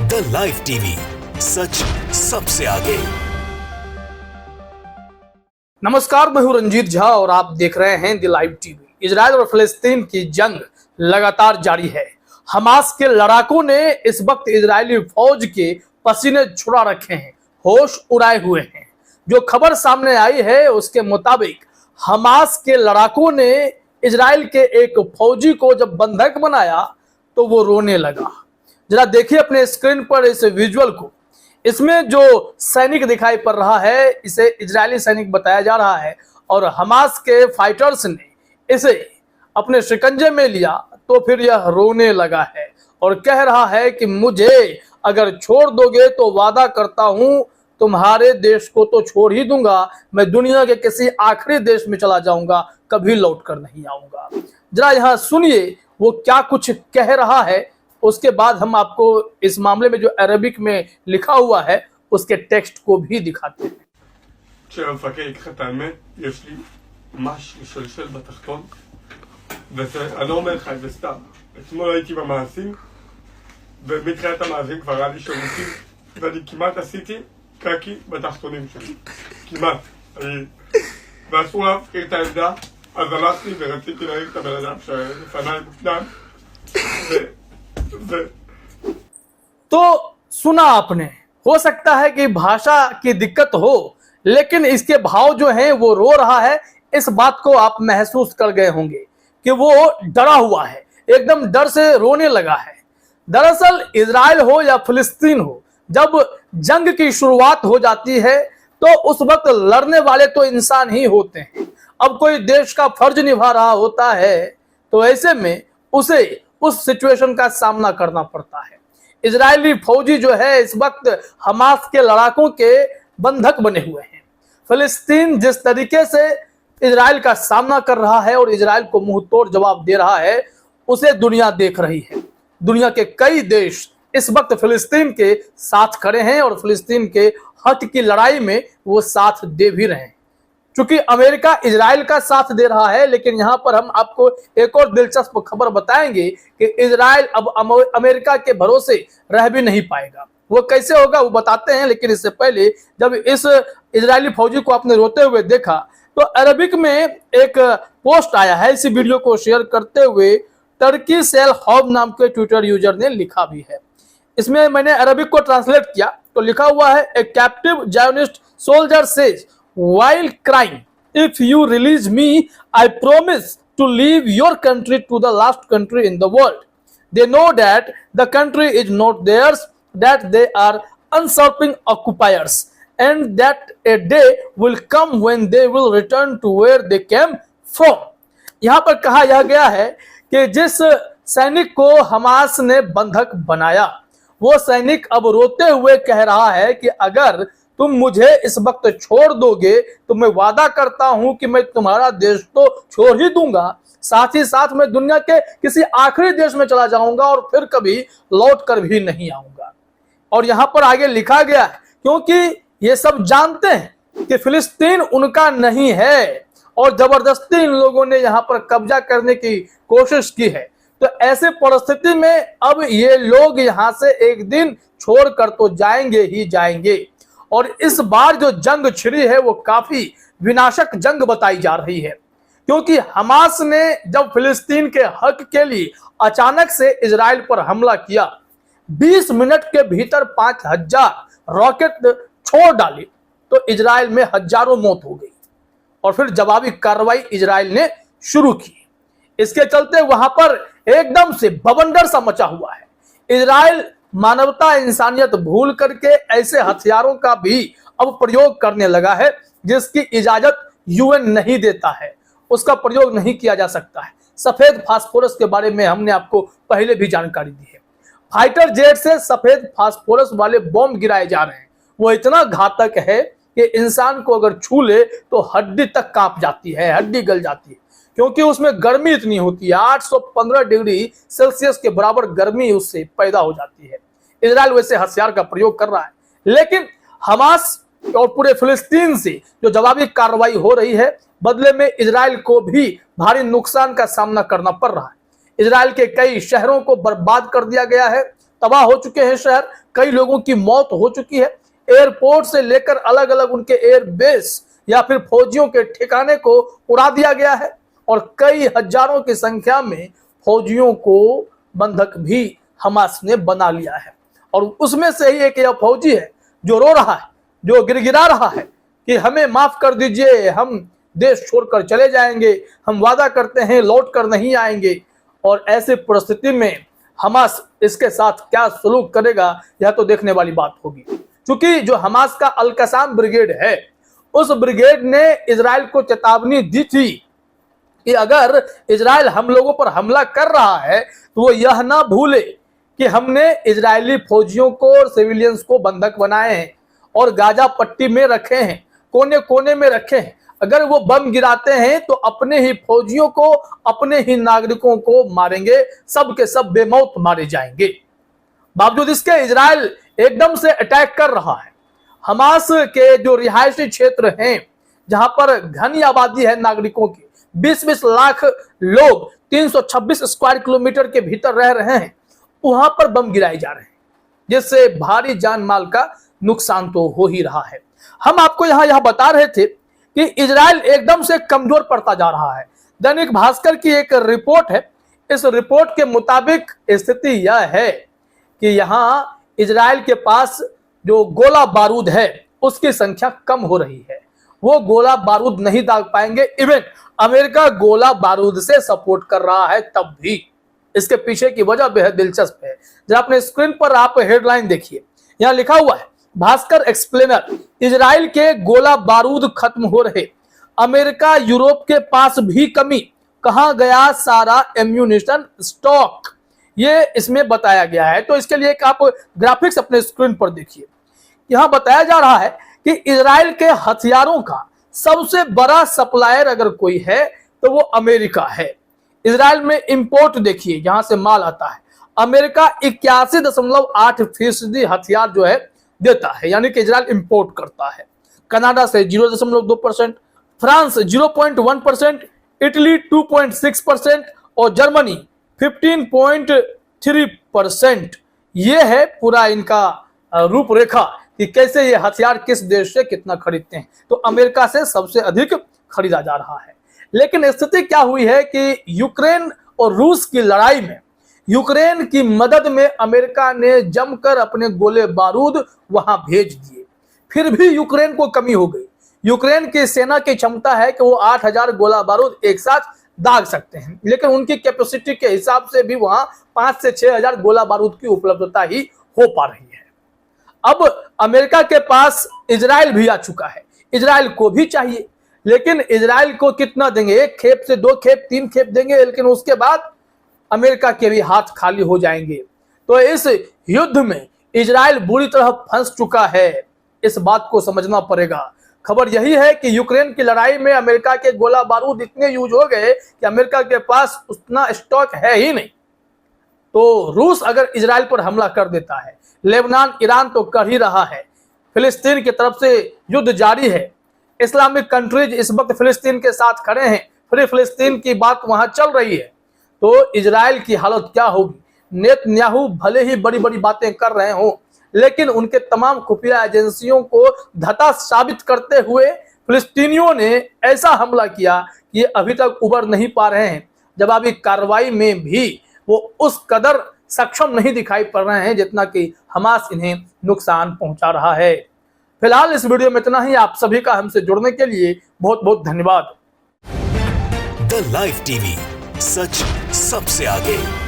The live TV, सच सबसे आगे। नमस्कार, मैं हूं रंजीत झा और आप देख रहे हैं द लाइव टीवी। इजराइल और फिलिस्तीन की जंग लगातार जारी है। हमास के लड़ाकों ने इस वक्त इजरायली फौज के पसीने छुड़ा रखे हैं, होश उड़ाए हुए हैं। जो खबर सामने आई है उसके मुताबिक हमास के लड़ाकों ने इजराइल के एक फौजी को जब बंधक बनाया तो वो रोने लगा। जरा देखिए अपने स्क्रीन पर इस विजुअल को। इसमें जो सैनिक दिखाई पड़ रहा है इसे इजरायली सैनिक बताया जा रहा है और हमास के फाइटर्स ने इसे अपने शिकंजे में लिया तो फिर यह रोने लगा है और कह रहा है कि मुझे अगर छोड़ दोगे तो वादा करता हूं तुम्हारे देश को तो छोड़ ही दूंगा, मैं दुनिया के किसी आखिरी देश में चला जाऊंगा, कभी लौट कर नहीं आऊंगा। जरा यहाँ सुनिए वो क्या कुछ कह रहा है, उसके बाद हम आपको इस मामले में जो अरबिक में लिखा हुआ है उसके टेक्स्ट को भी दिखाते हैं। כשהמפקד ייקח את האמת, יש לי ממש לשלשל בתחתון, ואני לא אומר לך את זה סתם. אתמול הייתי במעשים, ומתחילת המעשים כבר היה לי שירותים, ואני כמעט עשיתי קקי בתחתונים שלי. כמעט. ואסור להפקיר את העמדה, אז הלכתי ורציתי להעיר את הבן אדם שלפניי מוקדם, तो सुना आपने, हो सकता है कि भाषा की दिक्कत हो, लेकिन इसके भाव जो हैं वो रो रहा है। इस बात को आप महसूस कर गए होंगे कि वो डरा हुआ है, एकदम डर से रोने लगा है। दरअसल इजराइल हो या फिलिस्तीन हो, जब जंग की शुरुआत हो जाती है तो उस वक्त लड़ने वाले तो इंसान ही होते हैं। अब कोई देश का फर्ज निभा रहा होता है तो ऐसे में उसे उस सिचुएशन का सामना करना पड़ता है। इजरायली फौजी जो है इस वक्त हमास के लड़ाकों के बंधक बने हुए हैं। फिलिस्तीन जिस तरीके से इजराइल का सामना कर रहा है और इजराइल को मुंह तोड़ जवाब दे रहा है उसे दुनिया देख रही है। दुनिया के कई देश इस वक्त फिलिस्तीन के साथ खड़े हैं और फिलिस्तीन के हक की लड़ाई में वो साथ दे भी रहे हैं। चूंकि अमेरिका इजराइल का साथ दे रहा है, लेकिन यहां पर हम आपको एक और दिलचस्प खबर बताएंगे कि इजराइल अब अमेरिका के भरोसे रह भी नहीं पाएगा। वो कैसे होगा वो बताते हैं, लेकिन इससे पहले जब इस इजरायली फौजी को आपने रोते हुए देखा तो अरबिक में एक पोस्ट आया है। इसी वीडियो को शेयर करते हुए टर्की सेल हॉब नाम के ट्विटर यूजर ने लिखा भी है। इसमें मैंने अरबिक को ट्रांसलेट किया तो लिखा हुआ है, ए captive Zionist soldier says while crying, if you release me, I promise to leave your country to the last country in the world. They know that the country is not theirs, that they are usurping occupiers, and that a day will come when they will return to where they came from. यहाँ पर कहा यह गया है कि जिस सैनिक को हमास ने बंधक बनाया वो सैनिक अब रोते हुए कह रहा है कि अगर तुम मुझे इस वक्त छोड़ दोगे तो मैं वादा करता हूं कि मैं तुम्हारा देश तो छोड़ ही दूंगा, साथ ही साथ मैं दुनिया के किसी आखिरी देश में चला जाऊंगा और फिर कभी लौट कर भी नहीं आऊंगा। और यहां पर आगे लिखा गया है क्योंकि ये सब जानते हैं कि फिलिस्तीन उनका नहीं है और जबरदस्ती इन लोगों ने यहां पर कब्जा करने की कोशिश की है। तो ऐसे परिस्थिति में अब ये लोग यहां से एक दिन छोड़कर तो जाएंगे ही जाएंगे। और इस बार जो जंग छिड़ी है वो काफी विनाशक जंग बताई जा रही है, क्योंकि हमास ने जब फिलिस्तीन के हक के लिए अचानक से इजराइल पर हमला किया, 20 मिनट के भीतर 5000 रॉकेट छोड़ डाली तो इजराइल में हजारों मौत हो गई और फिर जवाबी कार्रवाई इजराइल ने शुरू की। इसके चलते वहां पर एकदम से बवंडर सा मचा हुआ है। इजराइल मानवता इंसानियत भूल करके ऐसे हथियारों का भी अब प्रयोग करने लगा है जिसकी इजाजत यूएन नहीं देता है, उसका प्रयोग नहीं किया जा सकता है। सफेद फास्फोरस के बारे में हमने आपको पहले भी जानकारी दी है। फाइटर जेट से सफेद फास्फोरस वाले बॉम्ब गिराए जा रहे हैं। वो इतना घातक है कि इंसान को अगर छू ले तो हड्डी तक कांप जाती है, हड्डी गल जाती है, क्योंकि उसमें गर्मी इतनी होती है, 815 डिग्री सेल्सियस के बराबर गर्मी उससे पैदा हो जाती है। इजराइल वैसे हथियार का प्रयोग कर रहा है, लेकिन हमास और पूरे फिलिस्तीन से जो जवाबी कार्रवाई हो रही है बदले में इजराइल को भी भारी नुकसान का सामना करना पड़ रहा है। इजराइल के कई शहरों को बर्बाद कर दिया गया है, तबाह हो चुके हैं शहर, कई लोगों की मौत हो चुकी है। एयरपोर्ट से लेकर अलग अलग उनके एयरबेस या फिर फौजियों के ठिकाने को उड़ा दिया गया है और कई हजारों की संख्या में फौजियों को बंधक भी हमास ने बना लिया है। और उसमें से ही एक यह फौजी है जो रो रहा है, जो गिड़गिड़ा रहा है कि हमें माफ कर दीजिए, हम देश छोड़कर चले जाएंगे, हम वादा करते हैं लौट कर नहीं आएंगे। और ऐसी परिस्थिति में हमास इसके साथ क्या सलूक करेगा यह तो देखने वाली बात होगी। क्योंकि जो हमास का अल कसाम ब्रिगेड है, उस ब्रिगेड ने इजराइल को चेतावनी दी थी कि अगर इजराइल हम लोगों पर हमला कर रहा है तो वो यह ना भूले कि हमने इजरायली फौजियों को और सिविलियंस को बंधक बनाए हैं और गाजा पट्टी में रखे हैं, कोने कोने में रखे हैं। अगर वो बम गिराते हैं तो अपने ही फौजियों को, अपने ही नागरिकों को मारेंगे, सब के सब बेमौत मारे जाएंगे। बावजूद इसके इजराइल एकदम से अटैक कर रहा है। हमास के जो रिहायशी क्षेत्र हैं, जहां पर घनी आबादी है नागरिकों की, 20-20 लाख लोग 326 स्क्वायर किलोमीटर के भीतर रह रहे हैं, वहां पर बम गिराए जा रहे हैं, जिससे भारी जान माल का नुकसान तो हो ही रहा है। हम आपको यह बता रहे थे कि इजराइल एकदम से कमजोर पड़ता जा रहा है। दैनिक भास्कर की एक रिपोर्ट है, इस रिपोर्ट के मुताबिक स्थिति यह है कि यहां इजराइल के पास जो गोला बारूद है उसकी संख्या कम हो रही है, वो गोला बारूद नहीं दाग पाएंगे। इवन अमेरिका गोला बारूद से सपोर्ट कर रहा है, तब भी इसके पीछे की वजह बेहद दिलचस्प है। जरा अपने स्क्रीन पर आप हेडलाइन देखिए, यहां लिखा हुआ है भास्कर एक्सप्लेनर, इजराइल के गोला बारूद खत्म हो रहे, अमेरिका यूरोप के पास भी कमी, कहां गया सारा एम्यूनिशन स्टॉक, ये इसमें बताया गया है। तो इसके लिए एक आप ग्राफिक्स अपने स्क्रीन पर देखिए, यहां बताया जा रहा है कि इजराइल के हथियारों का सबसे बड़ा सप्लायर अगर कोई है तो वो अमेरिका है। इजराइल में इंपोर्ट देखिए, जहां से माल आता है, अमेरिका 81.8% हथियार जो है देता है, यानी कि इजराइल इंपोर्ट करता है। कनाडा से 0.2%, फ्रांस 0.1%, इटली 2.6% और जर्मनी 15.3%। ये है पूरा इनका रूपरेखा कि कैसे ये हथियार किस देश से कितना खरीदते हैं। तो अमेरिका से सबसे अधिक खरीदा जा रहा है। लेकिन स्थिति क्या हुई है कि यूक्रेन और रूस की लड़ाई में यूक्रेन की मदद में अमेरिका ने जमकर अपने गोले बारूद वहां भेज दिए, फिर भी यूक्रेन को कमी हो गई। यूक्रेन की सेना की क्षमता है कि वो 8000 गोला बारूद एक साथ दाग सकते हैं, लेकिन उनकी कैपेसिटी के हिसाब से भी वहां 5 से 6000 गोला बारूद की उपलब्धता ही हो पा रही है। अब अमेरिका के पास इजराइल भी आ चुका है, इजराइल को भी चाहिए, लेकिन इजराइल को कितना देंगे? 1 खेप से 2 खेप 3 खेप देंगे, लेकिन उसके बाद अमेरिका के भी हाथ खाली हो जाएंगे। तो इस युद्ध में इजराइल बुरी तरह फंस चुका है, इस बात को समझना पड़ेगा। खबर यही है कि यूक्रेन की लड़ाई में अमेरिका के गोला बारूद इतने यूज हो गए कि अमेरिका के पास उतना स्टॉक है ही नहीं। तो रूस अगर इजराइल पर हमला कर देता है, लेबनान ईरान तो कर ही रहा है, फिलिस्तीन की तरफ से युद्ध जारी है, इस्लामिक कंट्रीज इस वक्त फिलिस्तीन के साथ खड़े हैं, फ्री फिलिस्तीन की बात वहां चल रही है, तो इजराइल की हालत क्या होगी? नेतन्याहू भले ही बड़ी बड़ी बातें कर रहे हों, लेकिन उनके तमाम खुफिया एजेंसियों को धता साबित करते हुए फिलिस्तीनियों ने ऐसा हमला किया कि अभी तक उबर नहीं पा रहे हैं। जवाबी कार्रवाई में भी वो उस कदर सक्षम नहीं दिखाई पड़ रहे हैं जितना कि हमास इन्हें नुकसान पहुंचा रहा है। फिलहाल इस वीडियो में इतना ही। आप सभी का हमसे जुड़ने के लिए बहुत बहुत धन्यवाद। द लाइव टीवी, सच सबसे आगे।